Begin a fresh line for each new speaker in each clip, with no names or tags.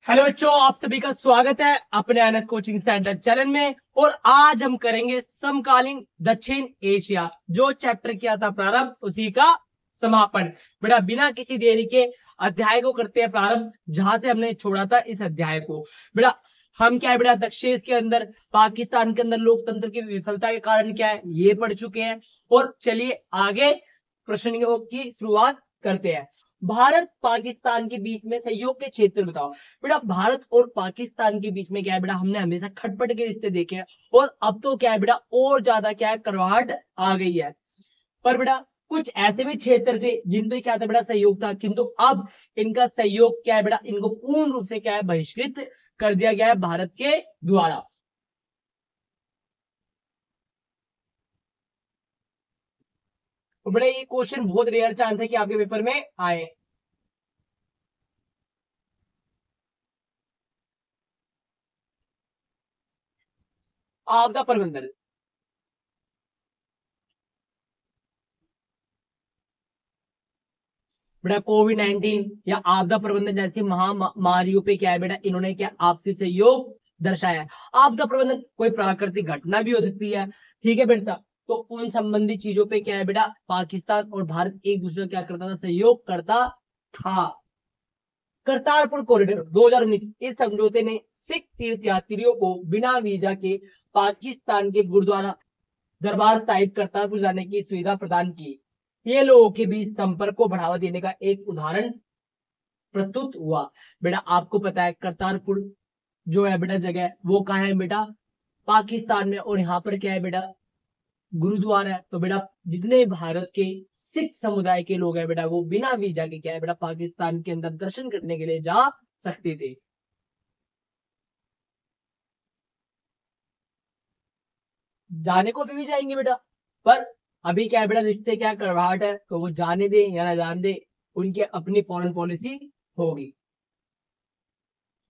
Hello बच्चों, आप सभी का स्वागत है अपने एनएस कोचिंग सेंटर चैनल में। और आज हम करेंगे समकालीन दक्षिण एशिया। जो चैप्टर किया था प्रारंभ, उसी का समापन। बेटा बिना किसी देरी के अध्याय को करते हैं प्रारंभ, जहां से हमने छोड़ा था इस अध्याय को। बेटा हम क्या है, बेटा दक्षिण एशिया के अंदर पाकिस्तान के अंदर लोकतंत्र की विफलता के कारण क्या है ये पढ़ चुके हैं। और चलिए आगे प्रश्नों की शुरुआत करते हैं। भारत पाकिस्तान के बीच में सहयोग के क्षेत्र बताओ। बेटा भारत और पाकिस्तान के बीच में क्या है, बेटा हमने हमेशा खटपट के रिश्ते देखे हैं। और अब तो क्या है बेटा, और ज्यादा क्या है, करवाहट आ गई है। पर बेटा कुछ ऐसे भी क्षेत्र थे जिन पे क्या था बेटा, सहयोग था, किंतु अब इनका सहयोग क्या है बेटा, इनको पूर्ण रूप से क्या है, बहिष्कृत कर दिया गया है भारत के द्वारा। तो बेटा ये क्वेश्चन बहुत रेयर चांस है कि आपके पेपर में आए। आपदा प्रबंधन। बेटा कोविड 19 या आपदा प्रबंधन जैसी महामारियों पे क्या है बेटा, इन्होंने क्या आपसी सहयोग दर्शाया है। आपदा प्रबंधन कोई प्राकृतिक घटना भी हो सकती है, ठीक है बेटा। तो उन संबंधी चीजों पे क्या है बेटा, पाकिस्तान और भारत एक दूसरे का क्या करता था, सहयोग करता था। करतारपुर कॉरिडोर 2019, इस समझौते ने सिख तीर्थ यात्रियों को बिना वीजा के पाकिस्तान के गुरुद्वारा दरबार साहिब करतारपुर जाने की सुविधा प्रदान की। ये लोगों के बीच संपर्क को बढ़ावा देने का एक उदाहरण प्रस्तुत हुआ। बेटा आपको पता है करतारपुर जो है बेटा जगह, वो कहाँ है बेटा, पाकिस्तान में। और यहाँ पर क्या है बेटा, गुरुद्वारा है। तो बेटा जितने भारत के सिख समुदाय के लोग हैं बेटा, वो बिना वीजा के क्या है बेटा, पाकिस्तान के अंदर दर्शन करने के लिए जा सकते थे। जाने को भी जाएंगे बेटा, पर अभी क्या है बेटा, रिश्ते क्या करवाहट है, तो वो जाने दे या ना जाने दे, उनकी अपनी फॉरेन पॉलिसी होगी।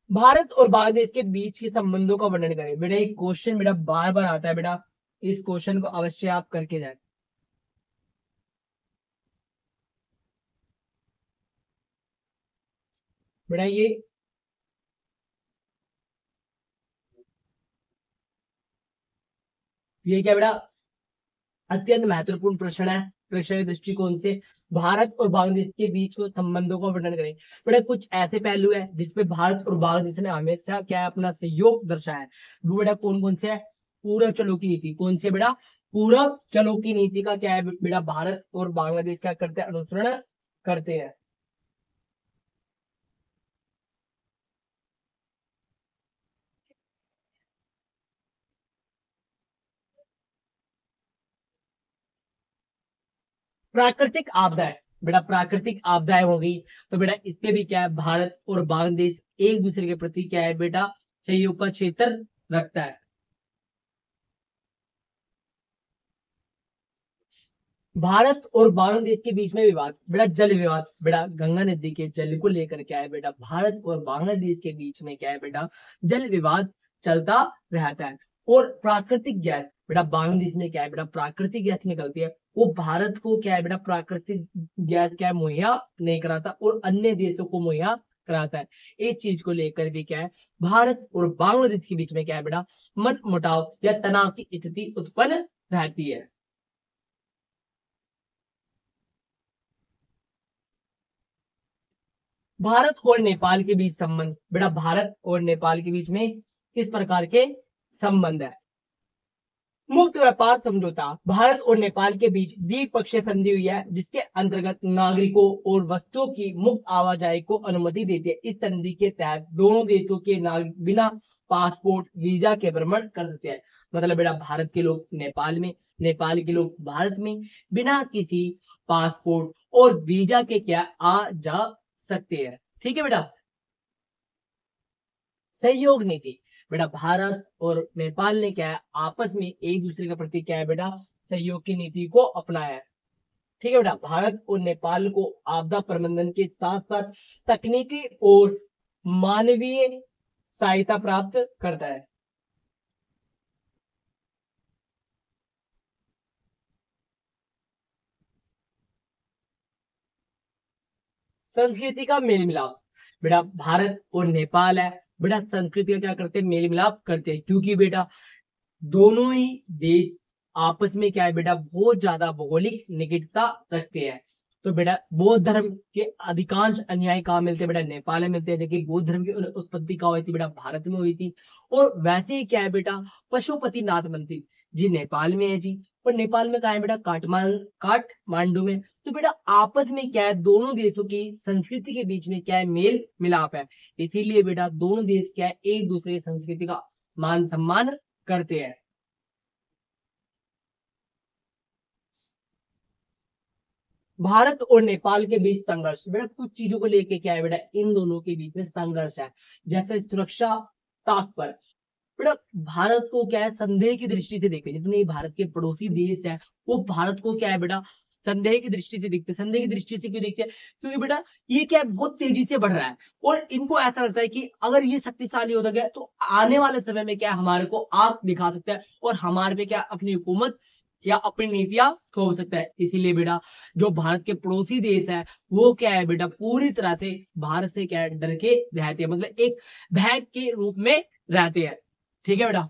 भारत और बांग्लादेश के बीच के संबंधों का वर्णन करें। बेटा एक क्वेश्चन बेटा बार बार आता है बेटा, इस क्वेश्चन को अवश्य आप करके जाए। बेटा ये क्या बेटा, अत्यंत महत्वपूर्ण प्रश्न है। प्रश्न के दृष्टिकोण से भारत और बांग्लादेश के बीच के संबंधों का वर्णन करें। बेटा कुछ ऐसे पहलू है जिसपे भारत और बांग्लादेश ने हमेशा क्या है, अपना सहयोग दर्शाया है। वो बेटा कौन कौन से है, पूरब चलो की नीति। कौन से बेटा, पूरब चलो की नीति का क्या है बेटा, भारत और बांग्लादेश क्या करते हैं, अनुसरण करते हैं। प्राकृतिक आपदाएं। बेटा प्राकृतिक आपदाएं होगी, तो बेटा इसपे भी क्या है, भारत और बांग्लादेश एक दूसरे के प्रति क्या है बेटा, सहयोग का क्षेत्र रखता है। भारत और बांग्लादेश के बीच में विवाद, बेटा जल विवाद। बेटा गंगा नदी के जल को लेकर क्या है बेटा, भारत और बांग्लादेश के बीच में क्या है बेटा, जल विवाद चलता रहता है। और प्राकृतिक गैस, बेटा बांग्लादेश में क्या है बेटा, प्राकृतिक गैस निकलती है, वो भारत को क्या है बेटा, प्राकृतिक गैस क्या है, मुहैया नहीं कराता, और अन्य देशों को मुहैया कराता है। इस चीज को लेकर भी क्या है, भारत और बांग्लादेश के बीच में क्या है बेटा, मन मुटाव या तनाव की स्थिति उत्पन्न रहती है। भारत और नेपाल के बीच संबंध। बेटा भारत और नेपाल के बीच में किस प्रकार के संबंध है। मुक्त व्यापार समझौता, भारत और नेपाल के बीच द्विपक्षीय संधि हुई है, जिसके अंतर्गत नागरिकों और वस्तुओं की मुक्त आवाजाही को अनुमति देती है। इस संधि के तहत दोनों देशों के नागरिक बिना पासपोर्ट वीजा के भ्रमण कर सकते हैं। मतलब बेटा भारत के लोग नेपाल में, नेपाल के लोग भारत में बिना किसी पासपोर्ट और वीजा के क्या आ जा सकते हैं। ठीक है बेटा। सहयोग नीति, बेटा भारत और नेपाल ने क्या है, आपस में एक दूसरे के प्रति क्या है बेटा, सहयोग की नीति को अपनाया है। ठीक है बेटा। भारत और नेपाल को आपदा प्रबंधन के साथ साथ तकनीकी और मानवीय सहायता प्राप्त करता है। संस्कृति का मेल मिलाप, बेटा भारत और नेपाल है, बेटा संस्कृति का क्या करते हैं, मेल मिलाप करते हैं, क्योंकि बेटा दोनों ही देश आपस में क्या है बेटा बहुत ज्यादा भौगोलिक निकटता रखते हैं। तो बेटा बौद्ध धर्म के अधिकांश अनुयायी कहाँ मिलते हैं, बेटा नेपाल में मिलते हैं, जबकि बौद्ध धर्म की उत्पत्ति कहाँ हुई थी, बेटा भारत में हुई थी। और वैसे ही क्या है बेटा पशुपतिनाथ मंदिर जी नेपाल में है जी, और नेपाल में कहा है बेटा काठमांडू में। तो बेटा आपस में क्या है, दोनों देशों की संस्कृति के बीच में क्या है, मेल मिलाप है। इसीलिए बेटा दोनों देश क्या है, एक दूसरे की संस्कृति का मान सम्मान करते हैं। भारत और नेपाल के बीच संघर्ष, बेटा कुछ चीजों को लेके क्या है बेटा, इन दोनों के बीच में संघर्ष है। जैसे सुरक्षा ताक पर, बेटा भारत को क्या है, संदेह की दृष्टि से देखते हैं, जितने भारत के पड़ोसी देश है वो भारत को क्या है बेटा संदेह की दृष्टि से देखते हैं। संदेह की दृष्टि से क्यों देखते हैं, क्योंकि बेटा ये क्या है, बहुत तेजी से बढ़ रहा है, और इनको ऐसा लगता है कि अगर ये शक्तिशाली होता गया तो आने वाले समय में क्या है, हमारे को आंख दिखा सकता है और हमारे पे क्या अपनी हुकूमत या अपनी नीतियां थोप सकता है। इसीलिए बेटा जो भारत के पड़ोसी देश है वो क्या है बेटा पूरी तरह से भारत से क्या है, डर के रहते हैं, मतलब एक भय के रूप में रहते हैं। ठीक है बेटा।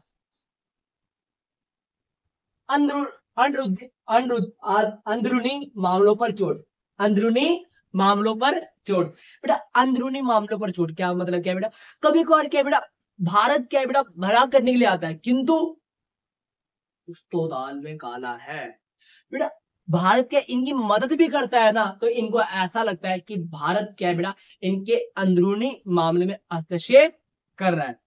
अंदरू अंदरूनी मामलों पर चोट, अंदरूनी मामलों पर चोट, बेटा अंदरूनी मामलों पर चोट क्या मतलब, क्या है बेटा, कभी कभार क्या है बेटा भारत क्या है बेटा भला करने के लिए आता है, किंतु उस तो दाल में काला है। बेटा भारत क्या इनकी मदद भी करता है ना, तो इनको ऐसा लगता है कि भारत क्या है बेटा इनके अंदरूनी मामले में हस्तक्षेप कर रहा है।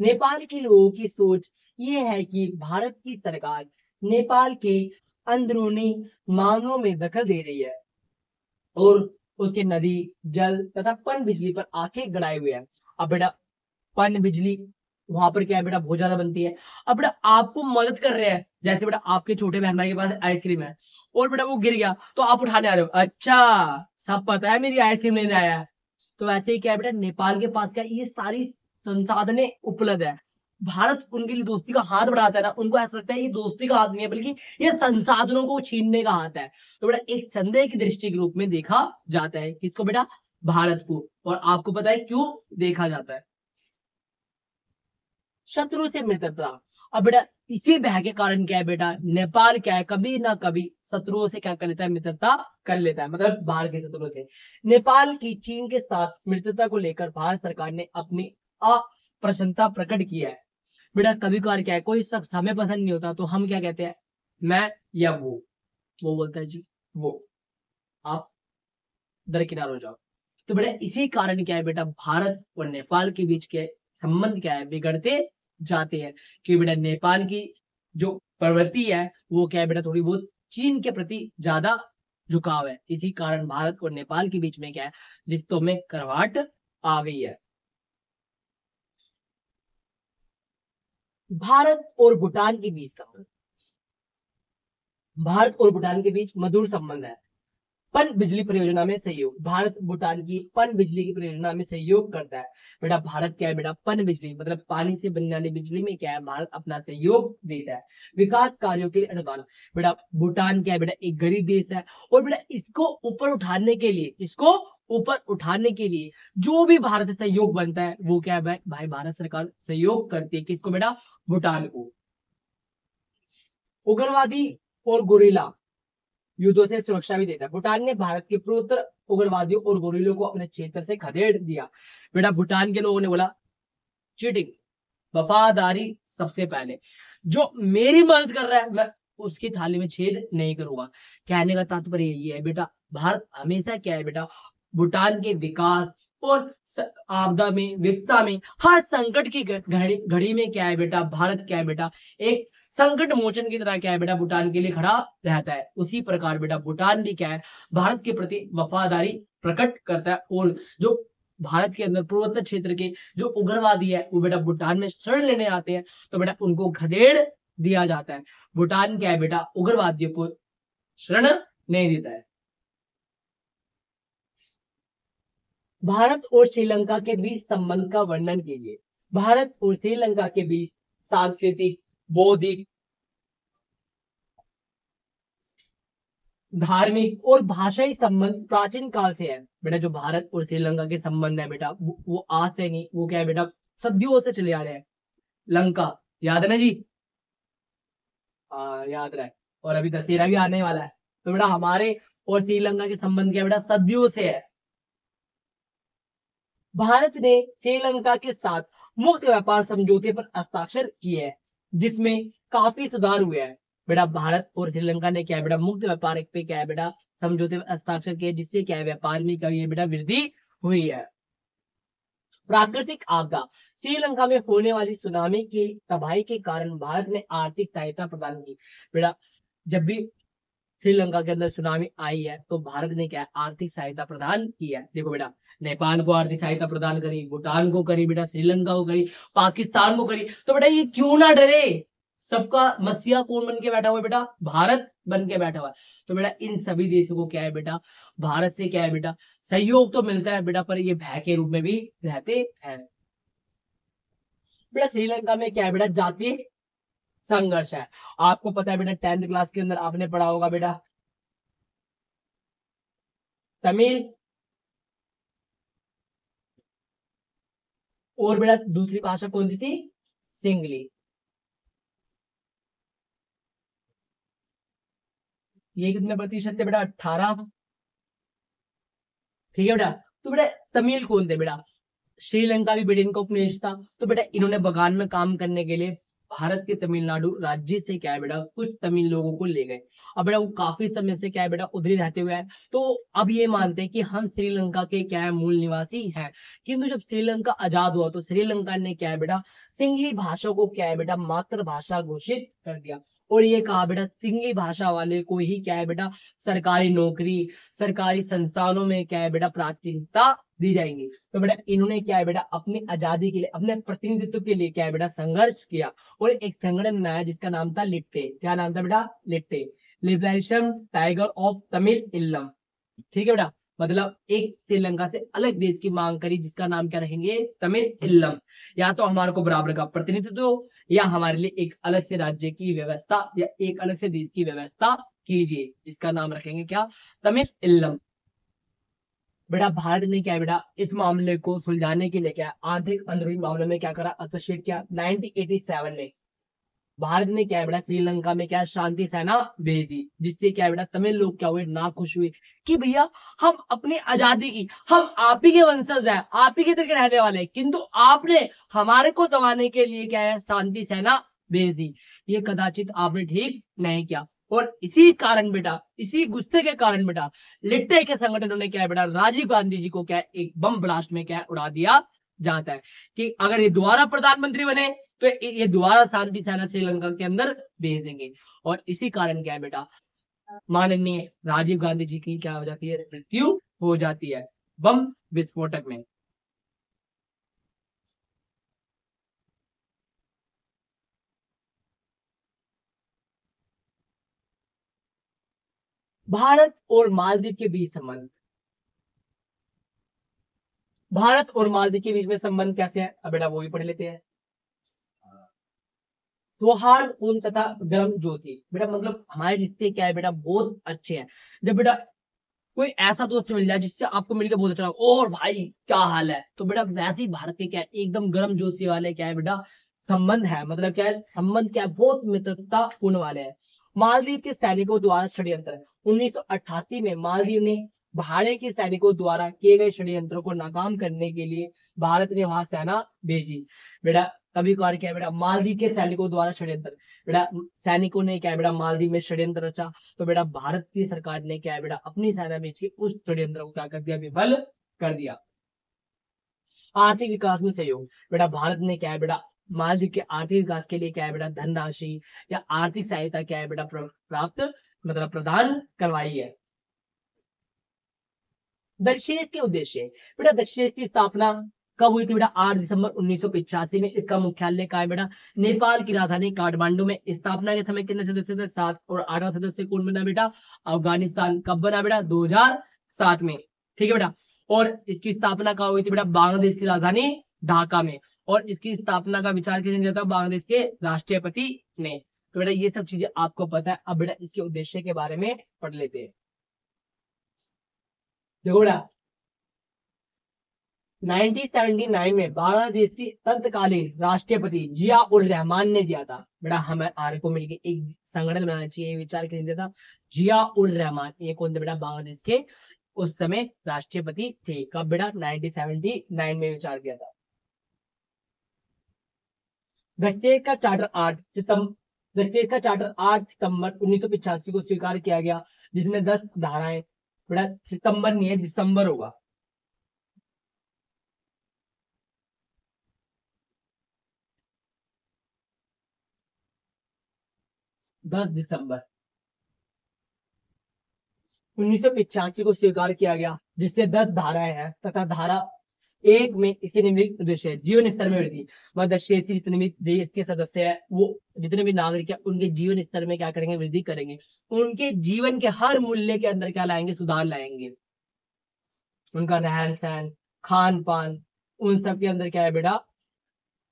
नेपाल के लोगों की सोच ये है कि भारत की सरकार नेपाल के अंदरूनी मामलों में दखल दे रही है और उसके नदी, जल तथा पन बिजली पर आंखें गड़ाए हुए है। अब बेटा पन बिजली वहां पर क्या है बेटा बहुत ज्यादा बनती है। अब बेटा आपको मदद कर रहे हैं, जैसे बेटा आपके छोटे बहन भाई के पास आइसक्रीम है और बेटा वो गिर गया तो आप उठाने आ रहे हो, अच्छा सब पता है मेरी आइसक्रीम लेने आया है। तो वैसे ही क्या है बेटा नेपाल के पास क्या है, ये सारी संसाधने उपलब्ध है। भारत उनके लिए दोस्ती का हाथ बढ़ाता है ना, उनको ऐसा लगता है ये दोस्ती का हाथ नहीं है बल्कि ये संसाधनों को छीनने का हाथ है। तो बेटा एक संदेह की दृष्टि के रूप में देखा जाता है, किसको बेटा, भारत को। और आपको पता है क्यों देखा जाता है, शत्रु से मित्रता। अब बेटा इसी भय के कारण क्या है बेटा, नेपाल क्या है कभी ना कभी शत्रुओं से क्या कर लेता है, मित्रता कर लेता है, मतलब बाहर के शत्रुओं से। नेपाल की चीन के साथ मित्रता को लेकर भारत सरकार ने अपनी अप्रसन्नता प्रकट की है। बेटा कभी कभार क्या है, कोई शख्स हमें पसंद नहीं होता तो हम क्या कहते हैं, मैं या वो बोलता है जी वो, आप दरकिनार हो जाओ। तो बेटा इसी कारण क्या है बेटा, भारत और नेपाल के बीच के संबंध क्या है, बिगड़ते जाते हैं। कि बेटा नेपाल की जो प्रवृत्ति है वो क्या है बेटा, थोड़ी बहुत चीन के प्रति ज्यादा झुकाव है। इसी कारण भारत और नेपाल के बीच में क्या है, रिश्तों में करवाट आ गई है। भारत और भूटान के बीच संबंध, भारत और भूटान के बीच मधुर संबंध है। पन बिजली परियोजना में सहयोग, भारत भूटान की पन बिजली की परियोजना में सहयोग करता है। बेटा भारत क्या है बेटा, पन बिजली मतलब पानी से बनने वाली बिजली में क्या है, भारत अपना सहयोग देता है। विकास कार्यों के लिए अनुदान, बेटा भूटान क्या है बेटा एक गरीब देश है, और बेटा इसको ऊपर उठाने के लिए, इसको ऊपर उठाने के लिए जो भी भारत से सहयोग बनता है वो क्या है भाई भारत सरकार सहयोग करती है, किसको बेटा, भूटान को। उग्रवादी और गुरिल्ला युद्धों से सुरक्षा भी देता है। भूटान ने भारत के पूर्वोत्तर उग्रवादियों और गोरिल्लों को अपने क्षेत्र से खदेड़ दिया। बेटा भूटान के लोगों ने बोला चीटिंग, वफादारी सबसे पहले, जो मेरी मदद कर रहा है मैं उसकी थाली में छेद नहीं करूंगा। कहने का तात्पर्य यही है बेटा, भारत हमेशा क्या है बेटा, भूटान के विकास और आपदा में, विपदा में, हर संकट की घड़ी घड़ी में क्या है बेटा, भारत क्या है बेटा एक संकट मोचन की तरह क्या है बेटा भूटान के लिए खड़ा रहता है। उसी प्रकार बेटा भूटान भी क्या है, भारत के प्रति वफादारी प्रकट करता है। और जो भारत के अंदर पूर्वोत्तर क्षेत्र के जो उग्रवादी है वो बेटा भूटान में शरण लेने आते हैं तो बेटा उनको खदेड़ दिया जाता है। भूटान क्या है बेटा उग्रवादियों को शरण नहीं देता है। भारत और श्रीलंका के बीच संबंध का वर्णन कीजिए। भारत और श्रीलंका के बीच सांस्कृतिक, बौद्धिक, धार्मिक और भाषाई संबंध प्राचीन काल से है बेटा। जो भारत और श्रीलंका के संबंध है बेटा, वो आज से नहीं, वो क्या है बेटा, सदियों से चले आ रहे हैं। लंका याद है ना जी? याद रहे। और अभी दशहरा भी आने वाला है, तो बेटा हमारे और श्रीलंका के संबंध क्या बेटा, सदियों से है। भारत ने श्रीलंका के साथ मुक्त व्यापार समझौते पर हस्ताक्षर किए हैं, जिसमें काफी सुधार हुए हैं बेटा। भारत और श्रीलंका ने क्या है बेटा, मुक्त व्यापार पे क्या है बेटा, समझौते पर हस्ताक्षर किए, जिससे क्या है व्यापार में क्या है बेटा, वृद्धि हुई है। प्राकृतिक आपदा, श्रीलंका में होने वाली सुनामी की तबाही के कारण भारत ने आर्थिक सहायता प्रदान की बेटा। जब भी श्रीलंका के अंदर सुनामी आई है तो भारत ने क्या है, आर्थिक सहायता प्रदान की है। देखो बेटा, नेपाल को आर्थिक सहायता प्रदान करी, भूटान को करी बेटा, श्रीलंका को करी, पाकिस्तान को करी। तो बेटा ये क्यों ना डरे, सबका मसीहा कौन बन के बैठा हुआ है बेटा, भारत बन के बैठा हुआ है। तो बेटा इन सभी देशों को क्या है बेटा, भारत से क्या है बेटा, सहयोग तो मिलता है बेटा, पर ये भय के रूप में भी रहते हैं बेटा। श्रीलंका में क्या है बेटा, जातीय संघर्ष है। आपको पता है बेटा, 10th क्लास के अंदर आपने पढ़ा होगा बेटा, तमिल और बेटा दूसरी भाषा कौन सी थी, सिंगली। ये कितने प्रतिशत थे बेटा, 18। ठीक है बेटा। तो बेटा तमिल कौन थे बेटा, श्रीलंका भी बेटा इनका उपनिवेश था। तो बेटा इन्होंने बगान में काम करने के लिए भारत के तमिलनाडु राज्य से क्या है बेटा, कुछ तमिल लोगों को ले गए। अब बेटा वो काफी समय से क्या है बेटा, उधर ही रहते हुए हैं। तो अब ये मानते हैं कि हम श्रीलंका के क्या है, मूल निवासी हैं। किंतु जब श्रीलंका आजाद हुआ तो श्रीलंका ने क्या है बेटा, सिंगली भाषा को क्या है बेटा, मातृभाषा घोषित कर दिया। और ये कहा बेटा, सिंगली भाषा वाले को ही क्या है बेटा, सरकारी नौकरी, सरकारी संस्थानों में क्या है बेटा, प्राथमिकता दी जाएंगी। तो बेटा इन्होंने क्या है बेटा, अपनी आजादी के लिए, अपने प्रतिनिधित्व के लिए क्या है बेटा, संघर्ष किया। और एक संगठन बनाया जिसका नाम था लिट्टे। क्या नाम था बेटा, लिट्टे, लिबरेशन टाइगर ऑफ तमिल इल्लम। ठीक है बेटा, मतलब एक श्रीलंका से अलग देश की मांग करी, जिसका नाम क्या रखेंगे, तमिल इल्लम। या तो हमारे को बराबर का प्रतिनिधित्व, या हमारे लिए एक अलग से राज्य की व्यवस्था, या एक अलग से देश की व्यवस्था कीजिए, जिसका नाम रखेंगे क्या, तमिल इल्लम। बेटा भारत ने क्या है बेटा, इस मामले को सुलझाने के लिए क्या, आंतरिक अंदरूनी मामले में क्या करा, हस्तक्षेप किया। 1987 में भारत ने क्या है बेटा, श्रीलंका में क्या शांति सेना भेजी, जिससे क्या है बेटा, तमिल लोग क्या हुए, ना खुश हुए कि भैया हम अपनी आजादी की, हम आप ही के वंशज हैं, आप ही के तरह के रहने वाले हैं, किंतु आपने हमारे को दबाने के लिए क्या है, शांति सेना भेजी। ये कदाचित आपने ठीक नहीं किया। और इसी कारण बेटा, इसी गुस्से के कारण बेटा, लिट्टे के संगठनों ने क्या है बेटा, राजीव गांधी जी को क्या है, एक बम ब्लास्ट में क्या है, उड़ा दिया जाता है कि अगर ये दोबारा प्रधानमंत्री बने तो ये दोबारा शांति सेना श्रीलंका के अंदर भेजेंगे। और इसी कारण क्या है बेटा, माननीय राजीव गांधी जी की क्या हो जाती है, मृत्यु हो जाती है बम विस्फोटक में। भारत और मालदीव के बीच संबंध, भारत और मालदीव के बीच में संबंध कैसे है, अब बेटा वो भी पढ़ लेते हैं। सौहार्दपूर्ण तथा गर्मजोशी, बेटा मतलब हमारे रिश्ते क्या है बेटा, बहुत अच्छे हैं। जब बेटा कोई ऐसा दोस्त मिल जाए जिससे आपको मिलकर बहुत अच्छा लगा, और भाई क्या हाल है, तो बेटा वैसे ही भारत के क्या है, एकदम गर्म जोशी वाले क्या है बेटा, संबंध है। मतलब क्या है, संबंध क्या है, बहुत मित्रता पूर्ण वाले हैं। मालदीव के सैनिकों द्वारा षड्यंत्र, 1988 में मालदीव ने भारत के सैनिकों द्वारा किए गए षड्यंत्र को नाकाम करने के लिए भारत ने वहां सेना भेजी बेटा। कभी कभार क्या है बेटा, मालदीव के सैनिकों द्वारा षड्यंत्र, बेटा सैनिकों ने क्या है बेटा, मालदीव में षड्यंत्र रचा। तो बेटा भारत की सरकार ने क्या है बेटा, अपनी सेना भेज के उस षड्यंत्र को क्या कर दिया, विफल कर दिया। आर्थिक विकास में सहयोग, बेटा भारत ने क्या है बेटा, मालदीव के आर्थिक विकास के लिए क्या है बेटा, धनराशि या आर्थिक सहायता क्या है बेटा, प्राप्त मतलब प्रदान करवाई है। दक्षिण के उद्देश्य, बेटा दक्षिण की स्थापना कब हुई थी बेटा, 8 दिसंबर 1985 में। इसका मुख्यालय कहाँ है बेटा, नेपाल की राजधानी काठमांडू में। स्थापना के समय कितने सदस्य थे, 7। और 8वां सदस्य कौन बना बेटा, अफगानिस्तान। कब बना बेटा, 2007 में। ठीक है बेटा। और इसकी स्थापना कहाँ हुई थी बेटा, बांग्लादेश की राजधानी ढाका में। और इसकी स्थापना का विचार किसने दिया था, बांग्लादेश के राष्ट्रपति ने। तो बेटा ये सब चीजें आपको पता है। अब बेटा इसके उद्देश्य के बारे में पढ़ लेते हैं। देखो बेटा 1979 में बांग्लादेश की तत्कालीन राष्ट्रपति जिया उर रहमान ने दिया था बेटा, हमें आर को मिलकर एक संगठन बनाना चाहिए, विचार के दिया था जिया उर रहमान। ये कौन थे बेटा? बांग्लादेश के उस समय राष्ट्रपति थे। कब बेटा? 1979 में विचार किया था। दक्षेश का चार्टर 8 सितंबर 1985 को स्वीकार किया गया, जिसमें 10 धाराएं। बेटा सितंबर नहीं है, दिसंबर होगा। 10 दिसंबर 1985 को स्वीकार किया गया, जिससे 10 धाराएं हैं तथा धारा 1 में इसके निम्नलिखित उद्देश्य है: जीवन स्तर में वृद्धि। मध्य देश के जितने भी देश के सदस्य है, वो जितने भी नागरिक है, उनके जीवन स्तर में क्या करेंगे? वृद्धि करेंगे। उनके जीवन के हर मूल्य के अंदर क्या लाएंगे? सुधार लाएंगे। उनका रहन सहन, खान पान, उन सब के अंदर क्या है बेटा?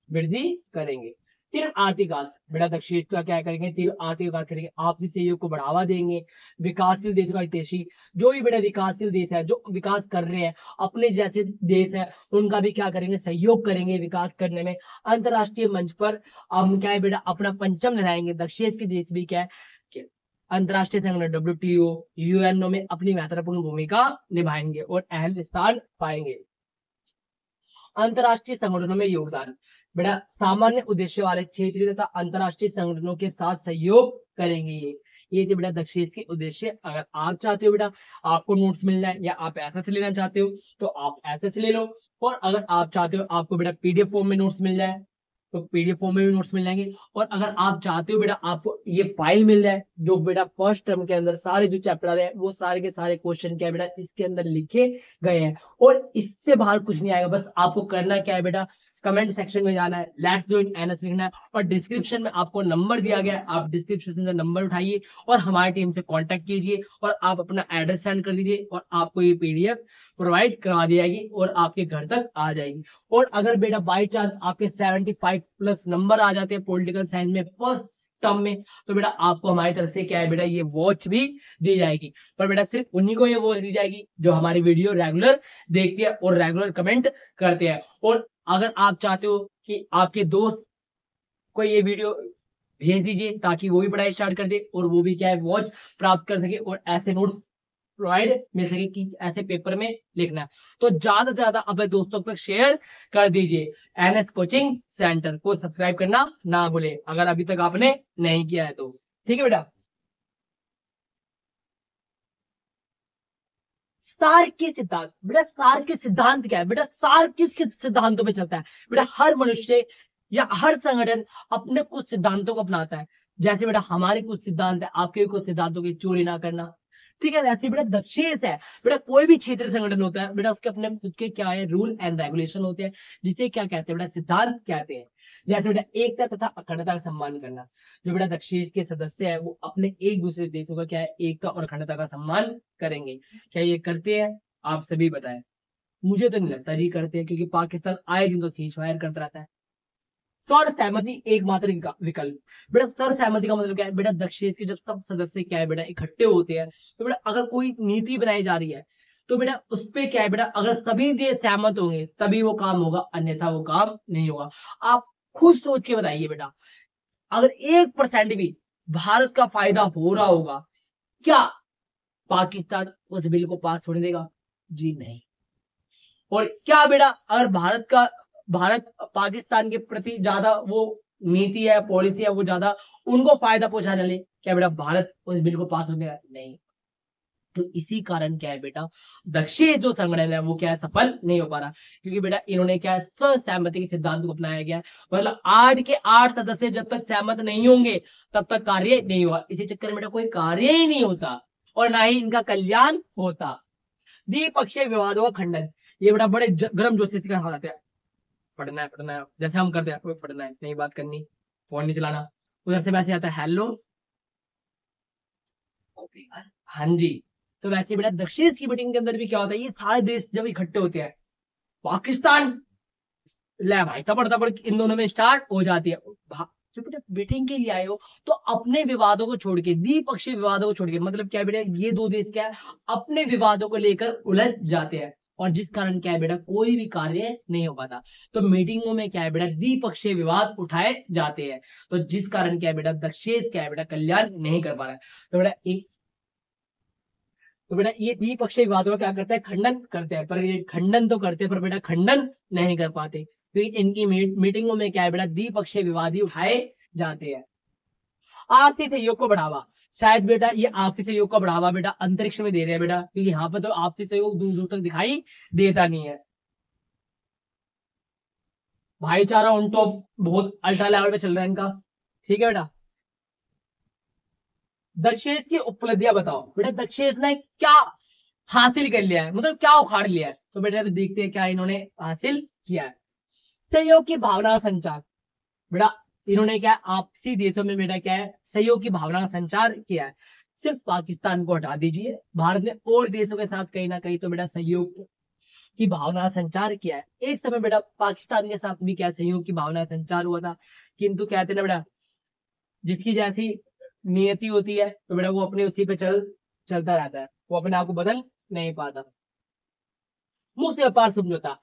वृद्धि करेंगे। तीव्र आर्थिक विकास बेटा दक्षिण का क्या करेंगे? तीव्र आर्थिक विकास करेंगे, आपसी सहयोग को बढ़ावा देंगे। विकासशील देशों का हितैषी, जो भी बेटा विकासशील देश है, जो विकास कर रहे हैं, अपने जैसे देश है, उनका भी क्या करेंगे? सहयोग करेंगे विकास करने में। अंतरराष्ट्रीय मंच पर हम क्या है बेटा? अपना पंचम लहराएंगे। दक्षिण के देश भी क्या है कि अंतरराष्ट्रीय संगठन WTO, UNO में अपनी महत्वपूर्ण भूमिका निभाएंगे और अहम स्थान पाएंगे। अंतरराष्ट्रीय संगठनों में योगदान बेटा सामान्य उद्देश्य वाले क्षेत्रीय तथा अंतरराष्ट्रीय संगठनों के साथ सहयोग करेंगे। ये थे बेटा दक्षिण के उद्देश्य। अगर आप चाहते हो बेटा आपको नोट्स मिल जाए, या आप ऐसा से लेना चाहते हो तो आप ऐसे से ले लो, और अगर आप चाहते हो आपको बेटा PDF फॉर्म में नोट्स मिल जाए तो PDF फॉर्म में भी नोट्स मिल जाएंगे। और अगर आप चाहते हो बेटा आपको ये फाइल मिल जाए, जो बेटा फर्स्ट टर्म के अंदर सारे जो चैप्टर है वो सारे के सारे क्वेश्चन क्या है बेटा इसके अंदर लिखे गए हैं, और इससे बाहर कुछ नहीं आएगा। बस आपको करना क्या है बेटा? कमेंट सेक्शन में जाना है, लेट्स जॉइन NS लिखना है, और डिस्क्रिप्शन में आपको नंबर दिया गया है, आप डिस्क्रिप्शन से नंबर उठाइए और हमारी टीम से कांटेक्ट कीजिए, और आप अपना एड्रेस सेंड कर दीजिए, और आपको ये PDF प्रोवाइड करवा दी जाएगी और आपके घर तक आ जाएगी। और अगर बेटा बाई चांस आपके 75+ नंबर आ जाते हैं पॉलिटिकल साइंस में फर्स्ट टर्म में, तो बेटा आपको हमारी तरफ से क्या है बेटा? ये वॉच भी दी जाएगी। पर बेटा सिर्फ उन्हीं को ये वॉच दी जाएगी जो हमारी वीडियो रेगुलर देखते हैं और रेगुलर कमेंट करते हैं। और अगर आप चाहते हो कि आपके दोस्त को ये वीडियो भेज दीजिए ताकि वो भी पढ़ाई स्टार्ट कर दे और वो भी क्या है वॉच प्राप्त कर सके और ऐसे नोट्स प्रोवाइड मिल सके कि ऐसे पेपर में लिखना है, तो ज्यादा से ज्यादा अपने दोस्तों तक शेयर कर दीजिए। NS कोचिंग सेंटर को सब्सक्राइब करना ना भूले अगर अभी तक आपने नहीं किया है तो। ठीक है बेटा। सार के सिद्धांत बेटा, सार के सिद्धांत क्या है बेटा? सार किसके सिद्धांतों पे चलता है बेटा? हर मनुष्य या हर संगठन अपने कुछ सिद्धांतों को अपनाता है। जैसे बेटा हमारे कुछ सिद्धांत है, आपके कुछ सिद्धांतों की चोरी ना करना, ठीक है। ऐसे बेटा दक्षेश है बेटा, कोई भी क्षेत्र संगठन होता है बेटा उसके अपने खुद के क्या है? रूल एंड रेगुलेशन होते हैं, जिसे क्या कहते हैं बेटा? सिद्धांत कहते हैं। जैसे बेटा एकता तथा अखंडता का सम्मान करना, जो बेटा दक्षेश के सदस्य है वो अपने एक दूसरे देशों का क्या है? एकता और अखंडता का सम्मान करेंगे। क्या ये करते हैं? आप सभी बताएं। मुझे तो नहीं लगता जी करते हैं, क्योंकि पाकिस्तान आए दिन तो सीज फायर करता रहता है। सौर सहमति एकमात्र विकल्प बेटा, सौर सहमति का मतलब क्या है बेटा? दक्षेश के जब सब सदस्य क्या है बेटा इकट्ठे होते हैं, तो बेटा अगर कोई नीति बनाई जा रही है तो बेटा उस पे क्या है बेटा? अगर सभी देश सहमत होंगे तभी वो काम होगा, अन्यथा वो काम नहीं होगा। आप खुद सोच के बताइए बेटा, अगर 1% भी भारत का फायदा हो रहा होगा, क्या पाकिस्तान उस बिल को पास होने देगा? जी नहीं। और क्या बेटा अगर भारत पाकिस्तान के प्रति ज्यादा वो नीति है, पॉलिसी है, वो ज्यादा उनको फायदा पहुंचाने ले, क्या बेटा भारत उस बिल को पास होने देगा? नहीं। तो इसी कारण क्या है बेटा दक्षिण जो संगठन है वो क्या है? सफल नहीं हो पा रहा, क्योंकि बेटा इन्होंने क्या है? सहमति के सिद्धांत को अपनाया गया है। मतलब 8 के 8 सदस्य जब तक सहमत नहीं होंगे तब तक कार्य नहीं होगा। इसी चक्कर में बेटा कोई कार्य ही नहीं होता और ना ही इनका कल्याण होता। द्विपक्षीय विवादों का खंडन, ये बेटा बड़े गर्म जोशी से कहा जाता है। पढ़ना है जैसे हम करते हैं, कोई पढ़ना है नहीं, बात करनी, फोन नहीं चलाना। उधर से मैसेज आता है हेलो, हाँ जी। तो वैसे बेटा दक्षिण की मीटिंग के अंदर भी क्या होता है? ये सारे देश जब इकट्ठे होते हैं, पाकिस्तान ले भाई तबड़ इन दोनों में स्टार्ट हो जाती है। जब बेटा मीटिंग के लिए आए हो तो अपने विवादों को छोड़ के, द्विपक्षीय विवादों को छोड़ के, मतलब क्या बेटा ये दो देश क्या है, अपने विवादों को लेकर उलझ जाते हैं और जिस कारण क्या है बेटा कोई भी कार्य नहीं हो पाता। तो मीटिंगों में क्या है बेटा द्विपक्षीय विवाद उठाए जाते हैं, तो जिस कारण क्या है बेटा दक्षेश क्या है बेटा कल्याण नहीं कर पा रहा है। तो बेटा ये द्विपक्षीय विवादों का क्या करता है, खंडन करते हैं, पर ये खंडन तो करते हैं पर बेटा खंडन नहीं कर पाते। तो इनकी मीटिंगों में क्या है बेटा द्विपक्षीय विवाद ही उठाए जाते हैं। आपसी सहयोग को बढ़ावा, शायद बेटा ये आपसी सहयोग का बढ़ावा बेटा अंतरिक्ष में दे रहे हैं बेटा, क्योंकि यहाँ पे तो आपसी सहयोग दूर दूर तक दिखाई देता नहीं है। भाईचारा ऑन टॉप बहुत अल्ट्रा लेवल पे चल रहा है इनका, ठीक है बेटा। दक्षेश की उपलब्धियां बताओ, बेटा दक्षेश ने क्या हासिल कर लिया है, मतलब क्या उखाड़ लिया है, तो बेटा देखते हैं क्या इन्होंने हासिल किया है। सहयोग की भावना का संचार, बेटा इन्होंने क्या आपसी देशों में बेटा क्या है सहयोग की भावना का संचार किया है। सिर्फ पाकिस्तान को हटा दीजिए, भारत ने और देशों के साथ कहीं ना कहीं तो बेटा सहयोग की भावना का संचार किया है। एक समय बेटा पाकिस्तान के साथ भी क्या सहयोग की भावना का संचार हुआ था, किंतु कहते ना बेटा जिसकी जैसी नियति होती है तो बेटा वो अपने उसी पे चलता रहता है, वो अपने आप को बदल नहीं पाता। मुक्त व्यापार समझौता,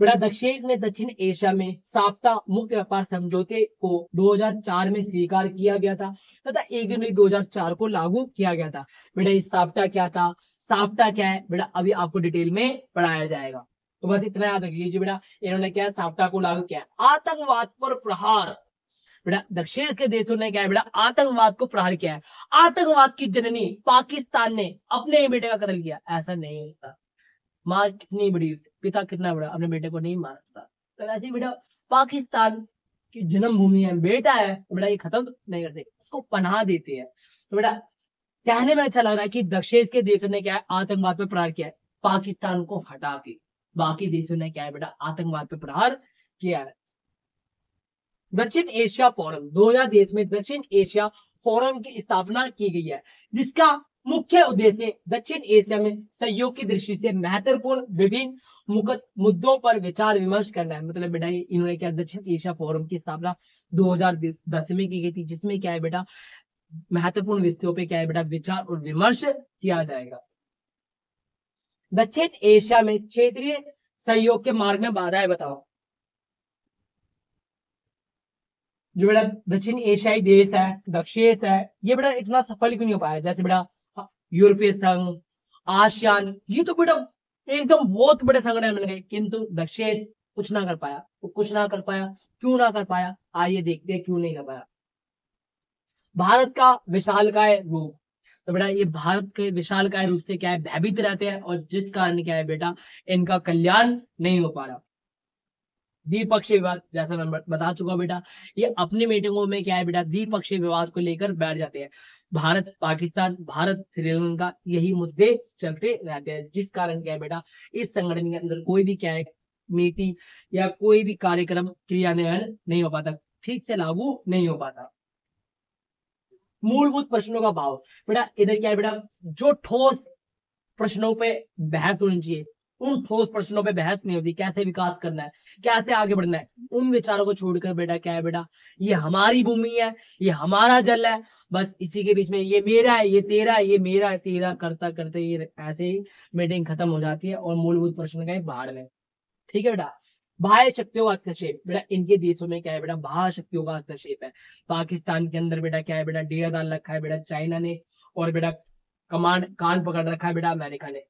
बेटा दक्षिण ने दक्षिण एशिया में साफ्टा मुक्त व्यापार समझौते को 2004 में स्वीकार किया गया था तथा 1 जनवरी 2004 को लागू किया गया था। बेटा ये साफ्टा क्या था, साफ्टा क्या है बेटा अभी आपको डिटेल में पढ़ाया जाएगा, तो बस इतना याद रख लीजिए बेटा इन्होंने क्या साफ्टा को लागू किया। आतंकवाद पर प्रहार, बेटा दक्षिण के देशों ने क्या है बेटा आतंकवाद को प्रहार किया है। आतंकवाद की जननी पाकिस्तान ने अपने ही बेटे का कत्ल किया, ऐसा नहीं होता। माँ कितनी बड़ी, पिता कितना बड़ा, अपने बेटे को नहीं मार सकता। तो ऐसे ही बेटा पाकिस्तान की जन्मभूमि है, बेटा है, तो बेटा ये खत्म नहीं करते, उसको पनाह देते हैं। तो बेटा कहने में अच्छा लग रहा है कि दक्षिण के देशों ने क्या है आतंकवाद पे प्रहार किया है, पाकिस्तान को हटा के बाकी देशों ने क्या है बेटा आतंकवाद पे प्रहार किया है। दक्षिण एशिया फोरम 2023 में दक्षिण एशिया फोरम की स्थापना की गई है, जिसका मुख्य उद्देश्य दक्षिण एशिया में सहयोग की दृष्टि से महत्वपूर्ण विभिन्न मुद्दों पर विचार विमर्श करना है। मतलब बेटा इन्होंने क्या दक्षिण एशिया फोरम की स्थापना 2010 में की गई थी, जिसमें क्या है बेटा महत्वपूर्ण विषयों पे क्या है बेटा विचार और विमर्श किया जाएगा। दक्षिण एशिया में क्षेत्रीय सहयोग के मार्ग में बाधाएं बताओ। जो बेटा दक्षिण एशियाई देश है, दक्षेश है, ये बेटा इतना सफल क्यों नहीं हो पाया, जैसे बेटा यूरोपीय संघ, आसियान, ये तो बेटा एकदम बहुत बड़े संगठन बन गए, किंतु दक्षेश कुछ ना कर पाया। तो कुछ ना कर पाया, क्यों ना कर पाया, आइए देखते हैं क्यों नहीं कर पाया। भारत का विशालकाय रूप, तो बेटा ये भारत के विशालकाय रूप से क्या है भयभीत रहते हैं और जिस कारण क्या है बेटा इनका कल्याण नहीं हो पा रहा। द्विपक्षीय विवाद, जैसा मैं बता चुका हूं बेटा ये अपनी मीटिंगों में क्या है बेटा द्विपक्षीय विवाद को लेकर बैठ जाते हैं। भारत पाकिस्तान, भारत श्रीलंका, यही मुद्दे चलते रहते हैं, जिस कारण क्या है बेटा इस संगठन के अंदर कोई भी क्या है नीति या कोई भी कार्यक्रम क्रियान्वयन नहीं हो पाता, ठीक से लागू नहीं हो पाता। मूलभूत प्रश्नों का भाव, बेटा इधर क्या है बेटा जो ठोस प्रश्नों पे बहस होनी चाहिए, उन ठोस प्रश्नों पे बहस नहीं होती। कैसे विकास करना है, कैसे आगे बढ़ना है, उन विचारों को छोड़कर बेटा क्या है बेटा ये हमारी भूमि है, ये हमारा जल है, बस इसी के बीच में ये मेरा है, ये तेरा है, ये मेरा है, तेरा करता करते ये ऐसे ही मीटिंग खत्म हो जाती है और मूलभूत प्रश्न गए बाहर में। ठीक है बेटा। बाह्य शक्तियों का हस्तक्षेप, बेटा इनके देशों में क्या है बेटा बाह्य शक्तियों का हस्तक्षेप है। पाकिस्तान के अंदर बेटा क्या है बेटा डेरा डाल रखा है बेटा चाइना ने, और बेटा कमांड कान पकड़ रखा है बेटा अमेरिका ने।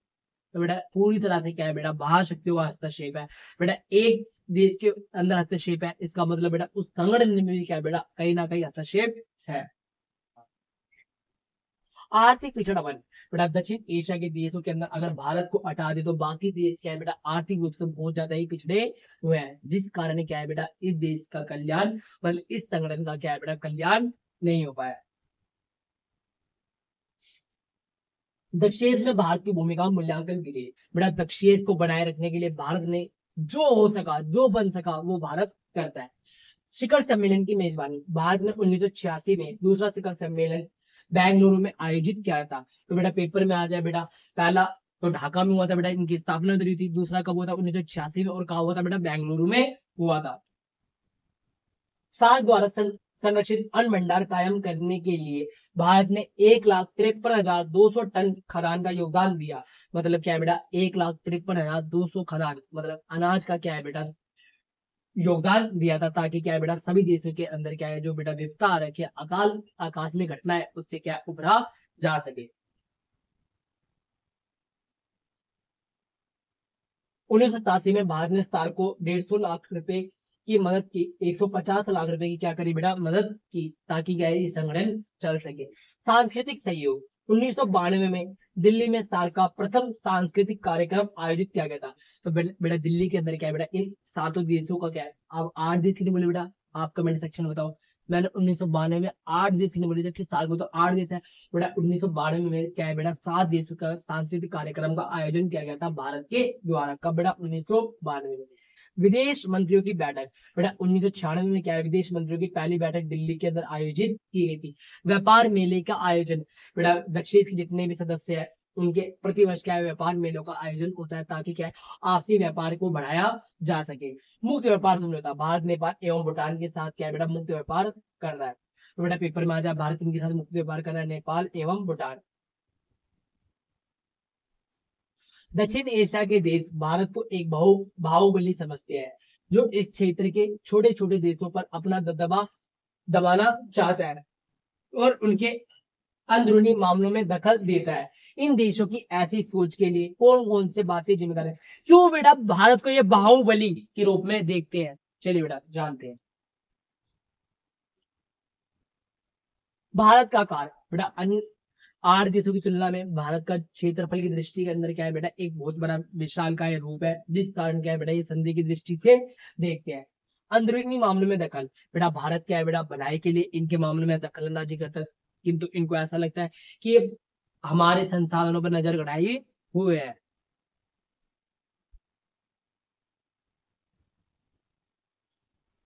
तो बेटा पूरी तरह से क्या है बेटा बाह्य शक्तियों का हस्तक्षेप है। बेटा एक देश के अंदर हस्तक्षेप है, इसका मतलब बेटा उस संगठन में भी क्या है बेटा कहीं ना कहीं हस्तक्षेप है। आर्थिक पिछड़ापन, बेटा दक्षिण एशिया के देशों के अंदर अगर भारत को हटा दे तो बाकी देश क्या है बेटा आर्थिक रूप से बहुत ज्यादा ही पिछड़े हुए हैं, जिस कारण क्या है बेटा इस देश का कल्याण मतलब इस संगठन का क्या है बेटा कल्याण नहीं हो पाया। दक्षेश में भारत की भूमिका मूल्यांकन कीजिए, बेटा दक्षेश को बनाए रखने के लिए भारत ने जो हो सका जो बन सका वो भारत करता है। शिखर सम्मेलन की मेजबानी, भारत ने 1986 में दूसरा शिखर सम्मेलन बेंगलुरु में आयोजित किया था। तो बेटा पेपर में आ जाए बेटा पहला तो ढाका में हुआ था बेटा, इनकी स्थापना हुई थी। दूसरा कब हुआ था 1986 में, और कहा हुआ था बेटा बेंगलुरु में हुआ था। सार्क द्वारा संरक्षित अन्न भंडार कायम करने के लिए भारत ने 1,53,200 टन खाद्यान्न का योगदान दिया। मतलब क्या है बेटा, 1,53,200 खाद्यान्न मतलब अनाज का क्या है बेटा योगदान दिया था, ताकि क्या है बेटा सभी देशों के अंदर क्या है जो बेटा विपदा आ रखी है, अकाल आकस्मिक घटना है, उससे क्या उभरा जा सके। 1987 में भारत ने सरकार को 150 लाख रुपए की मदद की, 150 लाख रुपए की क्या करी बेटा मदद की, ताकि क्या है ये संगठन चल सके। सांस्कृतिक सहयोग 1992 में दिल्ली में साल का प्रथम सांस्कृतिक कार्यक्रम आयोजित किया गया था। तो बेटा दिल्ली के अंदर क्या है बेटा इन 7 देशों का क्या है, आप 8 देश के लिए बोले बेटा, आप कमेंट सेक्शन में बताओ। मैंने 1992 में 8 देश के लिए बोले, जबकि साल को तो 8 देश है बेटा। 1992 में क्या है बेटा 7 देशों का सांस्कृतिक कार्यक्रम का आयोजन किया गया था भारत के द्वारा। कब बेटा 1992 में। विदेश मंत्रियों की बैठक बेटा 1996 में क्या है विदेश मंत्रियों की पहली बैठक दिल्ली के अंदर आयोजित की गई थी। व्यापार मेले का आयोजन बेटा दक्षिण के जितने भी सदस्य है उनके प्रतिवर्ष क्या है व्यापार मेलों का आयोजन होता है, ताकि क्या है आपसी व्यापार को बढ़ाया जा सके। मुक्त व्यापार समझौता भारत नेपाल एवं भूटान के साथ क्या है बेटा मुक्त व्यापार कर रहा है। तो बेटा पेपर में आ जाए भारत इनके साथ मुक्त व्यापार कर रहा है, नेपाल एवं भूटान। दक्षिण एशिया के देश भारत को एक बाहुबली समझते हैं, जो इस क्षेत्र के छोटे छोटे देशों पर अपना दबदबा दबाना चाहता है और उनके अंदरूनी मामलों में दखल देता है। इन देशों की ऐसी सोच के लिए कौन कौन से बातें जिम्मेदार है, क्यों बेटा भारत को ये बाहुबली के रूप में देखते हैं, चलिए बेटा जानते हैं। भारत का आकार बेटा अन्य 8 देशों की तुलना में भारत का क्षेत्रफल की दृष्टि के अंदर क्या है बेटा एक बहुत बड़ा विशालकाय रूप है, जिस कारण क्या है बेटा ये संधि की दृष्टि से देखते हैं। अंदरूनी मामलों में दखल बेटा भारत क्या है बेटा भलाई के लिए इनके मामलों में दखल अंदाजी करता है, किंतु इनको ऐसा लगता है कि ये हमारे संसाधनों पर नजर गड़ाए हुए है।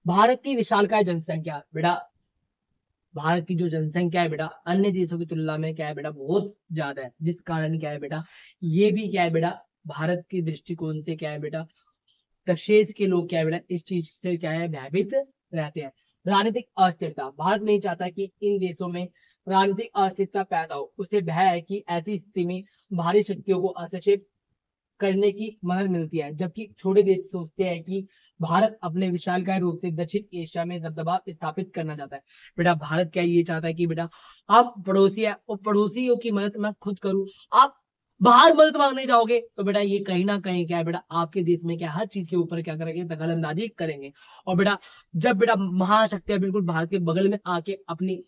भारत की विशालकाय जनसंख्या बेटा भारत की जो जनसंख्या है बेटा अन्य देशों की तुलना में क्या है बेटा बहुत ज्यादा है, जिस कारण क्या है बेटा ये भी क्या है बेटा भारत के दृष्टिकोण से क्या है बेटा दक्षेश के लोग क्या है बेटा इस चीज से क्या है भयभीत रहते हैं। राजनीतिक अस्थिरता भारत नहीं चाहता कि इन देशों में राजनीतिक अस्थिरता पैदा हो, उसे भय है कि ऐसी स्थिति में भारी शक्तियों को हस्तक्षेप करने की मदद मिलती है, जबकि छोटे देश सोचते हैं कि भारत अपने विशालकाय रूप से दक्षिण एशिया में दबदबा स्थापित करना चाहता है। बेटा भारत क्या ये चाहता है कि बेटा आप पड़ोसी है और पड़ोसियों की मदद मैं खुद करूं, आप बाहर मदद मांगने जाओगे तो बेटा ये कहीं ना कहीं क्या है बेटा आपके देश में क्या हर चीज के ऊपर क्या करेंगे दखल अंदाजी करेंगे। और बेटा जब बेटा महाशक्तियां बिल्कुल भारत के बगल में आके अपनी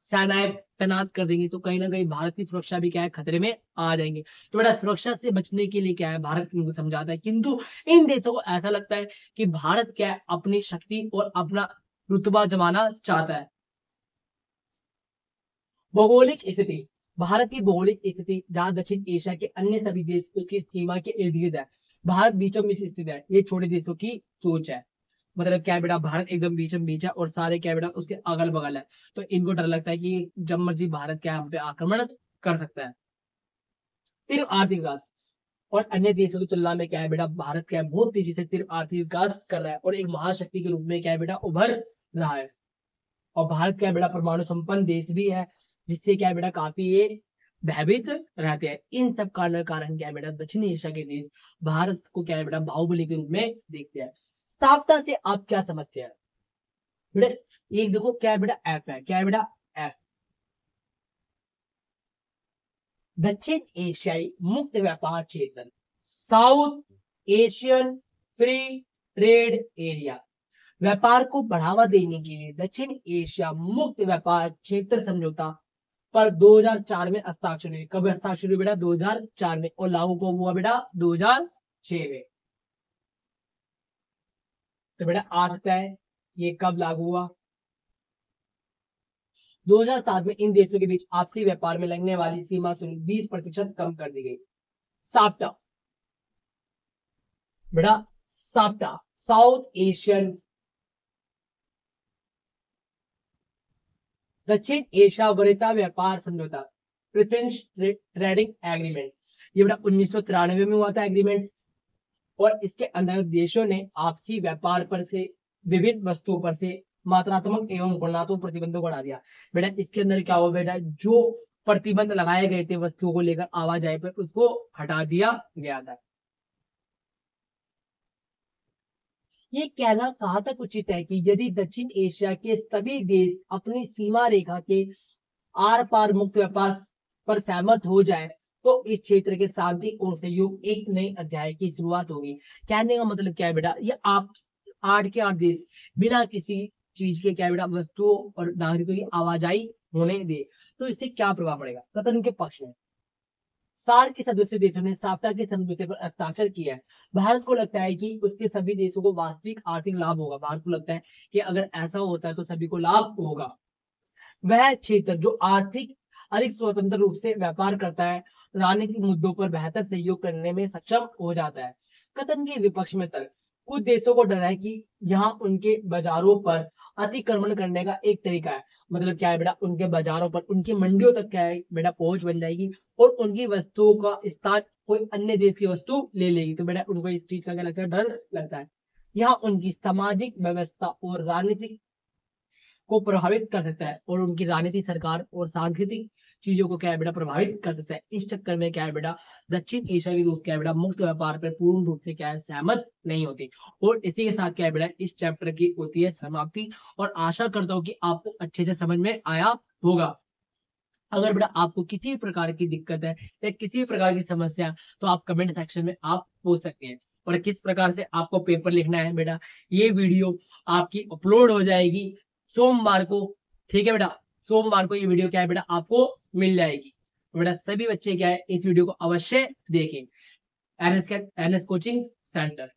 सेनाएं तैनात कर देंगी तो कहीं ना कहीं भारत की सुरक्षा भी क्या है खतरे में आ जाएंगे। तो बेटा सुरक्षा से बचने के लिए क्या है भारत इनको समझाता है, किंतु इन देशों को ऐसा लगता है कि भारत क्या है अपनी शक्ति और अपना रुतबा जमाना चाहता है। भौगोलिक स्थिति भारत की भौगोलिक स्थिति जहां दक्षिण एशिया के अन्य सभी देश उसकी सीमा के इर्द गिर्द है, भारत बीचों बीच स्थित है। ये छोटे देशों की सोच है, मतलब क्या है बेटा भारत एकदम बीचम बीच है और सारे क्या है बेटा उसके अगल बगल है, तो इनको डर लगता है कि जब मर्जी भारत क्या है हम पे आक्रमण कर सकता है। तीव्र आर्थिक विकास और अन्य देशों की तुलना में क्या है बेटा भारत क्या है बहुत तेजी से तीव्र आर्थिक विकास कर रहा है और एक महाशक्ति के रूप में क्या है बेटा उभर रहा है। और भारत क्या है बेटा परमाणु संपन्न देश भी है, जिससे क्या है बेटा काफी ये भयभीत रहते हैं। इन सब कारण क्या है बेटा दक्षिण एशिया के देश भारत को क्या है बेटा बाहुबली के रूप में देखते हैं। साफ्ता से आप क्या समझते हैं बेटा, एक देखो क्या है बेटा एफ है, क्या है बेटा एफ दक्षिण एशियाई मुक्त व्यापार क्षेत्र, south Asian free trade area. व्यापार को बढ़ावा देने के लिए दक्षिण एशिया मुक्त व्यापार क्षेत्र समझौता पर 2004 में हस्ताक्षर हुए। कब हस्ताक्षर हुए बेटा 2004 में, और लागू कब हुआ बेटा 2006 में। तो बेटा आ सकता है ये कब लागू हुआ 2007 में। इन देशों के बीच आपसी व्यापार में लगने वाली सीमा शुल्क 20% कम कर दी गई। साफ्टा बेटा साफ्टा साउथ एशियन दक्षिण एशिया वरीयता व्यापार समझौता प्रेफरेंस ट्रेडिंग एग्रीमेंट, ये बेटा 1993 में हुआ था एग्रीमेंट, और इसके अंतर्गत देशों ने आपसी व्यापार पर से विभिन्न वस्तुओं पर से मात्रात्मक एवं गुणात्मक प्रतिबंधों को हटा दिया। बेटा इसके अंदर क्या हुआ बेटा, जो प्रतिबंध लगाए गए थे वस्तुओं को लेकर आवाजाही पर, उसको हटा दिया गया था। ये कहना कहाँ तक उचित है कि यदि दक्षिण एशिया के सभी देश अपनी सीमा रेखा के आर पार मुक्त व्यापार पर सहमत हो जाए तो इस क्षेत्र के शांति और सहयोग एक नए अध्याय की शुरुआत होगी। कहने का मतलब क्या है बेटा, ये आप 8 के 8 देश बिना किसी चीज के क्या है बेटा, वस्तुओं और नागरिकों की आवाजाही होने दे, तो इससे क्या प्रभाव पड़ेगा। कथन के पक्ष में सार्क के सदस्य देशों ने साफ्टा के समझौते पर हस्ताक्षर किया है। भारत को लगता है कि उसके सभी देशों को वास्तविक आर्थिक लाभ होगा। भारत को लगता है कि अगर ऐसा होता है तो सभी को लाभ होगा। वह क्षेत्र जो आर्थिक अधिक स्वतंत्र रूप से व्यापार करता है, राजनीतिक मुद्दों पर बेहतर सहयोग करने में सक्षम हो जाता है। कथन के विपक्ष में तर्क, कुछ देशों को डर है कि यहाँ उनके बाजारों पर अतिक्रमण करने का एक तरीका है। मतलब क्या है बेटा, उनके बाजारों पर, उनकी मंडियों तक क्या है बेटा पहुंच बन जाएगी और उनकी वस्तुओं का स्थान कोई अन्य देश की वस्तु ले लेगी। तो बेटा उनको इस चीज का क्या लगता है, डर लगता है। यहाँ उनकी सामाजिक व्यवस्था और राजनीतिक को प्रभावित कर सकता है और उनकी राजनीति, सरकार और सांस्कृतिक चीजों को क्या है बेटा प्रभावित कर सकता है। इस चक्कर में क्या है बेटा, दक्षिण एशिया के दोस्त क्या है बेटा मुक्त व्यापार पर पूर्ण रूप से क्या है सहमत नहीं होती। और इसी के साथ क्या है बेटा इस चैप्टर की होती है समाप्ति। और आशा करता हूँ कि आपको अच्छे से समझ में आया होगा। अगर बेटा आपको किसी भी प्रकार की दिक्कत है या किसी भी प्रकार की समस्या, तो आप कमेंट सेक्शन में आप पूछ सकते हैं। और किस प्रकार से आपको पेपर लिखना है बेटा, ये वीडियो आपकी अपलोड हो जाएगी सोमवार को। ठीक है बेटा, सोमवार को ये वीडियो क्या है बेटा आपको मिल जाएगी। तो बेटा सभी बच्चे क्या है इस वीडियो को अवश्य देखें। NS coaching centre.